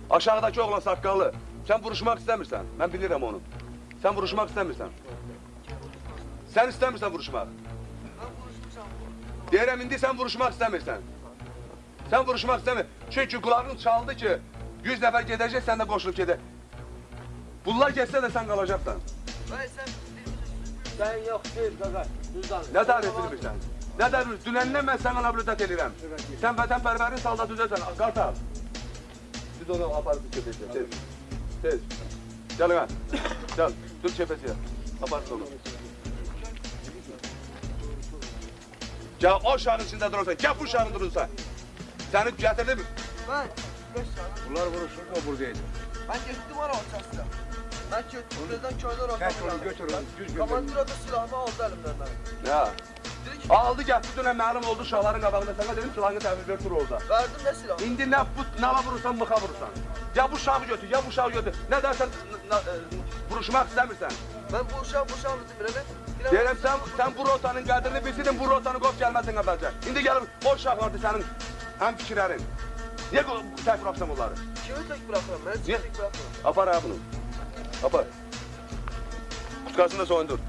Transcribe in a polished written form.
Aşağıdaki oğlan saqqallı. Sen vuruşmak istəmirsən. Mən bilirəm onu. Sen vuruşmak istəmirsən. Sen istəmirsən vuruşmak. Deyirəm indi sen vuruşmak istəmirsən. Sen vuruşmak istəmirsən. Çünkü kulağın çaldı ki 100 nəfər gedəcək, sən də qoşulub gedək. Bunlar geçsə də sən qalacaqsan. Sen yok değil gaga. Düzdan. Nə tarif bilmirsən? Nə tarif? Dünəndən mən sənə nabludat edirəm. Sən vətənpərvərin salda düzəsən. Qartal. Biz onu aparıb çepəsiyə. Tez. Tez. Gel lan. Gel. Tut çepəsiyə. Aparıb onu. Gel o uşağın içində durursan. Gel bu uşağın durursan. Səni gətirdim. Ben 5 tane. Bunlar vuruşsun o buradaydı. Ben gittim ara ortasına. Ben gittim birden köyler Kaç onu götür onu. Düz götür. Komandir da silahımı aldı elimden ben. Ya. Dedi ki Aldı gətirdi dünən məlum oldu uşaqların qabağında. Sənə dedim silahını təhvil ver dur orada. verdim ne silahı? İndi nə bu nala vurursan, mıxa vurursan. Ya bu uşağı götür, ya bu uşağı götür. Ne dersen vuruşmak istəmirsən. Ben bu uşağı bitirene. Deyirəm sen bu rotanın qədrini bilsiydin, bu rotanı qov gəlməsin əvvəlcə. İndi gəlib o uşaqlardır sənin həm fikirlərin. Niyə tək bıraxsan onları? Kimi tek bırakıram? Ben Niye? tek bırakıram. Apar ha bunu. Apar. Tutkasını da soyundur.